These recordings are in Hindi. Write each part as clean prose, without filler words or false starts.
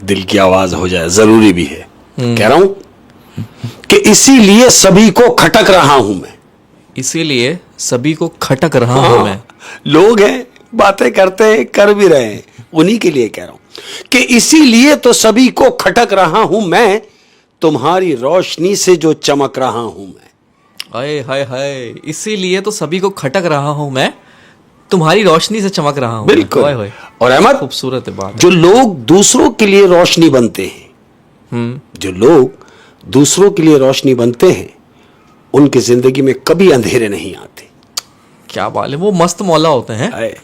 दिल की आवाज हो जाए, जरूरी भी है। कह रहा हूं कि इसीलिए सभी को खटक रहा हूं मैं। इसीलिए सभी को खटक रहा हूं मैं। लोग हैं, बातें करते हैं, कर भी रहे हैं, उन्हीं के लिए कह रहा हूं कि इसीलिए तो सभी को खटक रहा हूं मैं, तुम्हारी रोशनी से जो चमक रहा हूं मैं। हाय हाय हाय, इसीलिए तो सभी को खटक रहा हूं मैं, तुम्हारी रोशनी से चमक रहा हूं। बिल्कुल। हाय हाय, और अहमद, खूबसूरत है बात। जो लोग दूसरों के लिए रोशनी बनते हैं, जो लोग दूसरों के लिए रोशनी बनते हैं, उनकी जिंदगी में कभी अंधेरे नहीं आते। क्या बात है, वो मस्त मौला होते हैं। आए।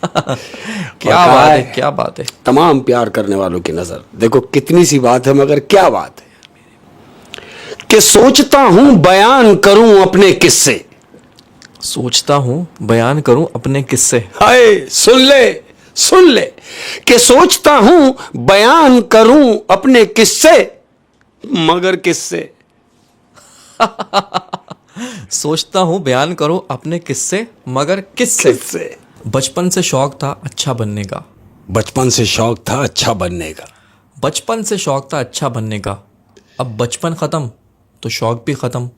क्या बात है, क्या बात है। तमाम प्यार करने वालों की नजर देखो, कितनी सी बात है मगर क्या बात है कि सोचता हूं बयान करूं अपने किस्से। सोचता हूं बयान करूं अपने किस्से। हाय, सुन ले, सुन ले कि सोचता हूं बयान करूं अपने किस्से, मगर किससे? सोचता हूं बयान करूं अपने किस्से, मगर किससे? किससे? बचपन से शौक था अच्छा बनने का। बचपन से शौक था अच्छा बनने का। बचपन से शौक था अच्छा बनने का। अब बचपन खत्म तो शौक भी खत्म।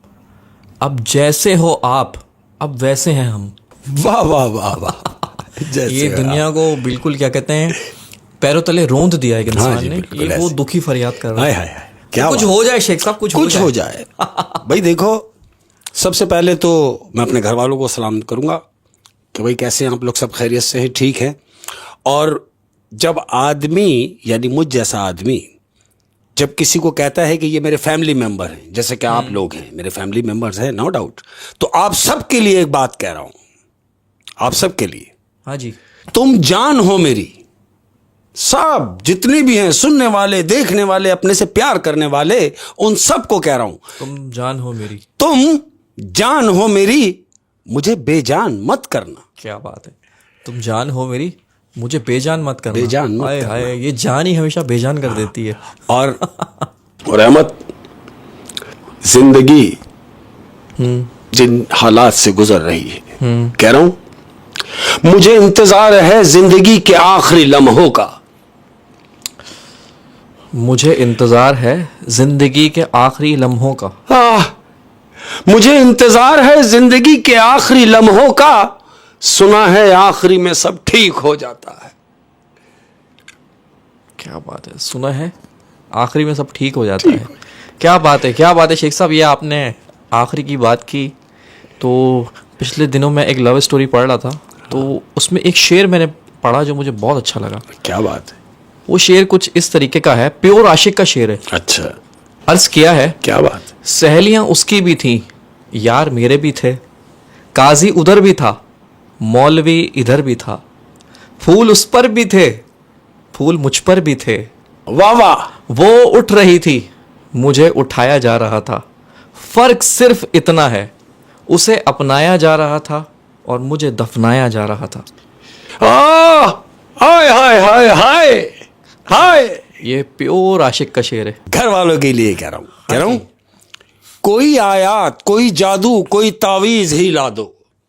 अब जैसे हो आप, अब वैसे हैं हम। वाह वाह वाह वाह। जैसे ये दुनिया को बिल्कुल क्या कहते हैं, पैरों तले रोंद दिया एक इंसान जी, ने। बिल्कुल ये वो ऐसे। दुखी फरियाद कर रहा हाय है। हाय हाय, क्या कुछ बात। हो जाए शेख साहब, कुछ हो जाए। भाई देखो, सबसे पहले तो मैं अपने घर वालों को सलाम करूंगा कि भाई कैसे हैं आप लोग, सब खैरियत से हैं, ठीक है। और जब आदमी, यानी मुझ जैसा आदमी, जब किसी को कहता है कि ये मेरे फैमिली मेंबर हैं, जैसे कि आप लोग हैं, मेरे फैमिली मेंबर्स हैं, नो डाउट, तो आप सब के लिए एक बात कह रहा हूं, आप सब के लिए, हाँ जी, तुम जान हो मेरी। सब जितने भी हैं, सुनने वाले, देखने वाले, अपने से प्यार करने वाले, उन सब को कह रहा हूं, तुम जान हो मेरी। तुम जान हो मेरी, मुझे बेजान मत करना। क्या बात है, तुम जान हो मेरी, मुझे बेजान मत करना। बेजान मत हाय करना। हाय, ये जान ही हमेशा बेजान कर देती है। और अहमद, जिंदगी जिन हालात से गुजर रही है, कह रहा हूं मुझे इंतजार है जिंदगी के आखिरी लम्हों का। मुझे इंतजार है जिंदगी के आखिरी लम्हों का। मुझे इंतजार है जिंदगी के आखिरी लम्हों का, सुना है आखिरी में सब ठीक हो जाता है। क्या बात है, सुना है आखिरी में सब ठीक हो जाता है। क्या बात है, क्या बात है शेख साहब, ये आपने आखिरी की बात की। तो पिछले दिनों मैं एक लव स्टोरी पढ़ रहा था, तो उसमें एक शेर मैंने पढ़ा जो मुझे बहुत अच्छा लगा। क्या बात है? वो शेर कुछ इस तरीके का है, प्योर आशिक का शेर है। अच्छा, अर्ज किया है, क्या बात? सहेलियां उसकी भी थीं, यार मेरे भी थे, काजी उधर भी था, मौलवी इधर भी था, फूल उस पर भी थे, फूल मुझ पर भी थे। वाह वाह। वो उठ रही थी, मुझे उठाया जा रहा था, फर्क सिर्फ इतना है, उसे अपनाया जा रहा था और मुझे दफनाया जा रहा था। हाय हाय हाय हाय हाय। ये प्योर आशिक का शेर है। घर वालों के लिए कह रहा हूं, कोई आयत, कोई जादू, कोई तावीज ही ला दो।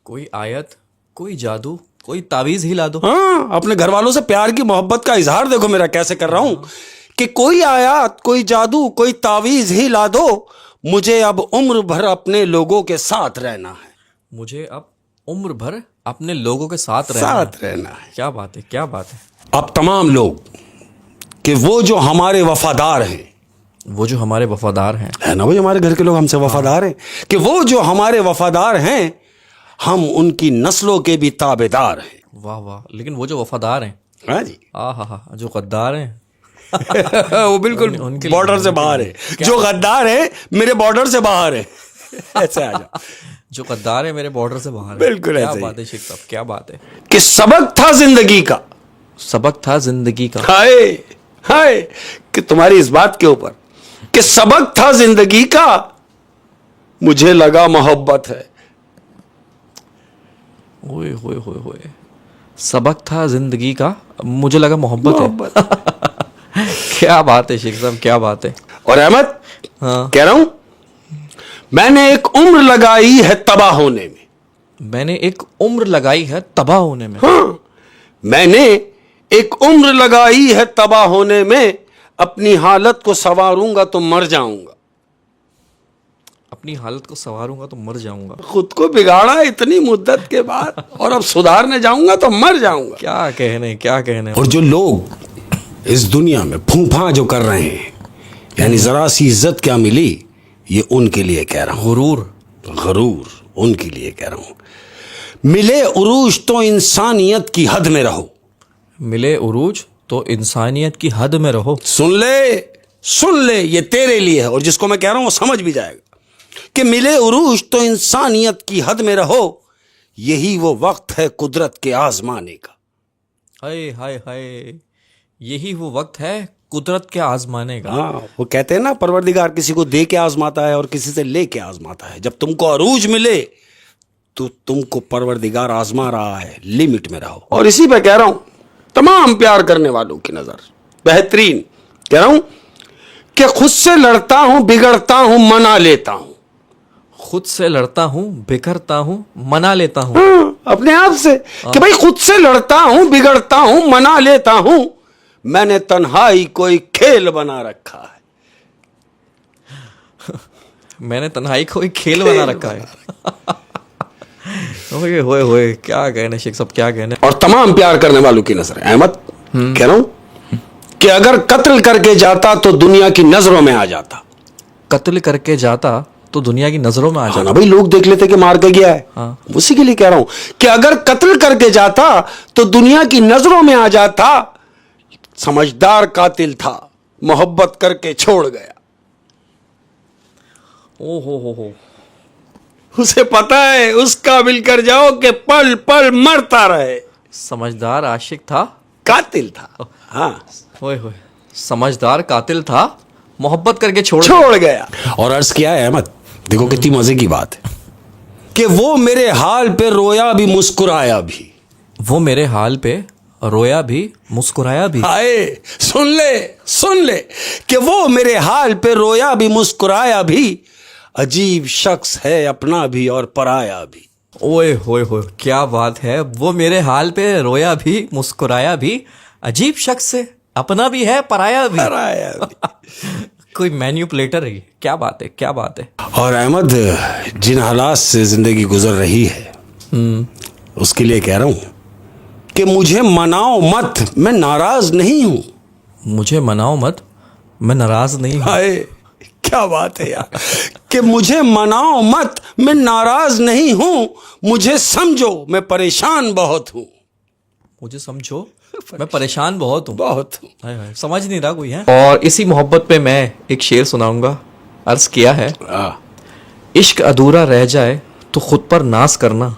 कोई आयत, कोई जादू, कोई तावीज ही ला दो। हाँ, अपने घर वालों से प्यार की मोहब्बत का इजहार देखो मेरा कैसे कर रहा हूं कि कोई आयत, कोई जादू, कोई तावीज ही ला दो, मुझे अब उम्र भर अपने लोगों के साथ रहना है। मुझे अब उम्र भर अपने लोगों के साथ रहना है। क्या बात है, क्या बात है। अब तमाम लोग कि वो जो हमारे वफादार हैं, वो जो हमारे वफादार हैं, है ना, वो जो हमारे घर के लोग हमसे वफादार हैं, कि वो जो हमारे वफादार हैं, हम उनकी नस्लों के भी ताबेदार हैं। वाह वाह, लेकिन वो जो वफादार हैं, हाँ जी। हा, जो गद्दार हैं वो बिल्कुल उनके बॉर्डर से बाहर है। जो गद्दार है मेरे बॉर्डर से बाहर है। ऐसे आ जाओ। जो गद्दार है मेरे बॉर्डर से बाहर है। बिल्कुल क्या ऐसे ही। बात है शेख साहब, क्या बात है। कि सबक था जिंदगी का, सबक था जिंदगी का। हाय हाय, कि तुम्हारी इस बात के ऊपर कि सबक था जिंदगी का, मुझे लगा मोहब्बत है। ओए होए होए होए, सबक था जिंदगी का, मुझे लगा मोहब्बत है। क्या बात है शेख साहब, क्या बात है। और अहमद, हाँ, कह रहा हूं मैंने एक उम्र लगाई है तबाह होने में। मैंने एक उम्र लगाई है तबाह होने में। हाँ, मैंने एक उम्र लगाई है तबाह होने में, अपनी हालत को संवारूंगा तो मर जाऊंगा। अपनी हालत को संवारूंगा तो मर जाऊंगा। खुद को बिगाड़ा इतनी मुद्दत के बाद और अब सुधारने जाऊंगा तो मर जाऊंगा। क्या कहने, क्या कहने। और जो लोग इस दुनिया में फूफा जो कर रहे हैं, यानी जरा सी इज्जत क्या मिली, ये उनके लिए कह रहा हूं। गरूर उनके लिए कह रहा हूं। मिले उरूज तो इंसानियत की हद में रहो। मिले उरूज तो इंसानियत की हद में रहो। सुन ले, ये तेरे लिए है, और जिसको मैं कह रहा हूं वो समझ भी जाएगा कि मिले उरूज तो इंसानियत की हद में रहो, यही वो वक्त है कुदरत के आजमाने का। हाय हाय हाय, यही वो वक्त है कुदरत के आजमाने का। हाँ, वो कहते हैं ना, परवरदिगार किसी को दे के आजमाता है और किसी से ले के आजमाता है। जब तुमको अरूज मिले तो तुमको परवरदिगार आजमा रहा है, लिमिट में रहो। और इसी पे कह रहा हूं तमाम प्यार करने वालों की नजर बेहतरीन कह रहा हूं कि खुद से लड़ता हूं, बिगड़ता हूं, मना लेता हूं। खुद से लड़ता हूँ, बिखरता हूँ, मना लेता हूँ। अपने आप से कि भाई खुद से लड़ता हूं, बिगड़ता हूं, मना लेता हूं। मैंने तन्हाई कोई खेल बना रखा है। मैंने तन्हाई को एक खेल बना रखा है। ओए होए होए, क्या कहने शेख साहब, क्या कहने। और तमाम प्यार करने वालों की नजर है अहमद, कह रहा हूं कि अगर कत्ल करके जाता तो दुनिया की नजरों में आ जाता। कत्ल करके जाता तो दुनिया की नजरों में आ हाँ जाता। ना भाई, लोग देख लेते कि मार के गया है। हाँ। उसी के लिए कह रहा हूं कि अगर कत्ल करके जाता तो दुनिया की नजरों में आ जाता। समझदार कातिल था, मोहब्बत करके छोड़ गया। ओ हो। उसे पता है उसका मिलकर जाओ कि पल पल मरता रहे। समझदार आशिक था, कातिल था। हाँ, ओए होए, समझदार कातिल था, मोहब्बत करके छोड़ गया। और अर्ज किया है अहमद, देखो कितनी मजे की बात है कि वो मेरे हाल पे रोया भी, मुस्कुराया भी। वो मेरे हाल पे रोया भी, मुस्कुराया भी। हाय, सुन ले कि वो मेरे हाल पे रोया भी, मुस्कुराया भी। अजीब शख्स है, अपना भी और पराया भी। ओए होए होए, क्या बात है। वो मेरे हाल पे रोया भी, मुस्कुराया भी। अजीब शख्स है, अपना भी है, पराया भी। कोई मैन्युपुलेटर है। क्या बात है, क्या बात है। और अहमद, जिन हालात से जिंदगी गुजर रही है उसके लिए कह रहा हूं कि मुझे मनाओ मत, मैं नाराज नहीं हूं। मुझे मनाओ मत, मैं नाराज नहीं हूं। हाय, क्या बात है यार कि मुझे मनाओ मत, मैं नाराज नहीं हूं। मुझे समझो, मैं परेशान बहुत हूं। मुझे समझो, मैं परेशान बहुत हूँ। हाय हाय, समझ नहीं रहा कोई है। और इसी मोहब्बत पे मैं एक शेर सुनाऊंगा। अर्ज किया है, इश्क अधूरा रह जाए तो खुद पर नाज करना।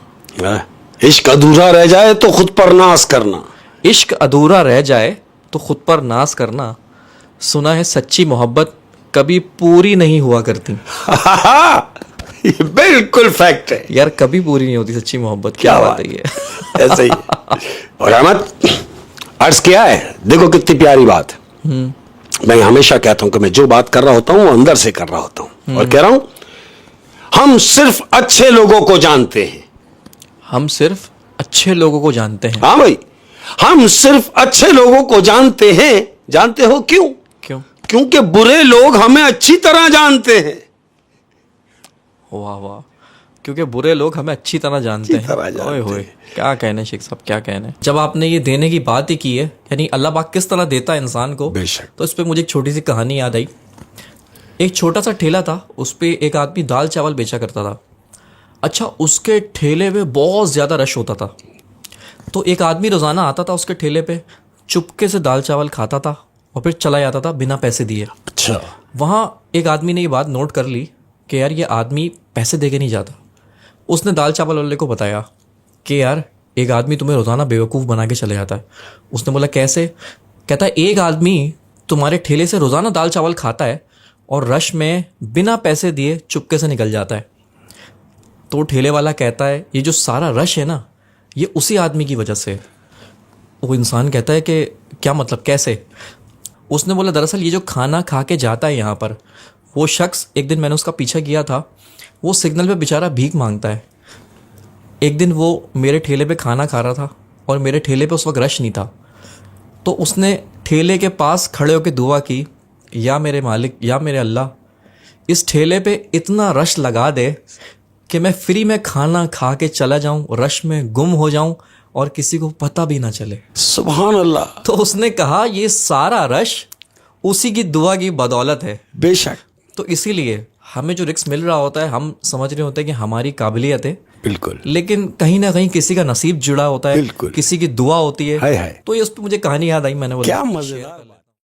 इश्क अधूरा रह जाए तो खुद पर नाज करना। इश्क अधूरा रह जाए तो खुद पर नाज करना। सुना है सच्ची मोहब्बत कभी पूरी नहीं हुआ करती। ये बिल्कुल फैक्ट है यार, कभी पूरी नहीं होती सच्ची मोहब्बत। क्या बात है ये। ऐसा ही। और अहमद, अर्ज किया है, देखो कितनी प्यारी बात है। मैं हमेशा कहता हूं कि मैं जो बात कर रहा होता हूं वो अंदर से कर रहा होता हूं। और कह रहा हूं, हम सिर्फ अच्छे लोगों को जानते हैं। हम सिर्फ अच्छे लोगों को जानते हैं। हाँ भाई, हम सिर्फ अच्छे लोगों को जानते हैं। जानते हो क्यों? क्योंकि बुरे लोग हमें अच्छी तरह जानते हैं। वाह वाह, क्योंकि बुरे लोग हमें अच्छी तरह जानते हैं। ओए होए, क्या कहने शेख साहब, क्या कहने। जब आपने ये देने की बात ही की है, यानी अल्लाह पाक किस तरह देता है इंसान को, तो इस पे मुझे एक छोटी सी कहानी याद आई। एक छोटा सा ठेला था, उस पे एक आदमी दाल चावल बेचा करता था। अच्छा, उसके ठेले पे बहुत ज़्यादा रश होता था। तो एक आदमी रोज़ाना आता था उसके ठेले पे, चुपके से दाल चावल खाता था और फिर चला जाता था बिना पैसे दिए। अच्छा। वहाँ एक आदमी ने ये बात नोट कर ली कि यार ये आदमी पैसे दे के नहीं जाता। उसने दाल चावल वाले को बताया कि यार एक आदमी तुम्हें रोज़ाना बेवकूफ़ बना के चले जाता है। उसने बोला कैसे? कहता है एक आदमी तुम्हारे ठेले से रोज़ाना दाल चावल खाता है और रश में बिना पैसे दिए चुपके से निकल जाता है। तो ठेले वाला कहता है ये जो सारा रश है ना, ये उसी आदमी की वजह से। वो इंसान कहता है कि क्या मतलब, कैसे? उसने बोला दरअसल ये जो खाना खा के जाता है यहाँ पर, वो शख्स, एक दिन मैंने उसका पीछा किया था, वो सिग्नल पे बेचारा भीख मांगता है। एक दिन वो मेरे ठेले पे खाना खा रहा था और मेरे ठेले पे उस वक्त रश नहीं था, तो उसने ठेले के पास खड़े होकर दुआ की, या मेरे मालिक, या मेरे अल्लाह, इस ठेले पे इतना रश लगा दे कि मैं फ्री में खाना खा के चला जाऊं, रश में गुम हो जाऊं और किसी को पता भी ना चले। सुभान अल्लाह। तो उसने कहा ये सारा रश उसी की दुआ की बदौलत है। बेशक। तो इसीलिए हमें जो रिस्क मिल रहा होता है, हम समझ रहे होते हैं कि हमारी काबिलियत है, बिल्कुल, लेकिन कहीं ना कहीं किसी का नसीब जुड़ा होता है, बिल्कुल, किसी की दुआ होती है। हाय हाय। तो ये उस पर मुझे कहानी याद आई, मैंने बोला क्या मजेदार।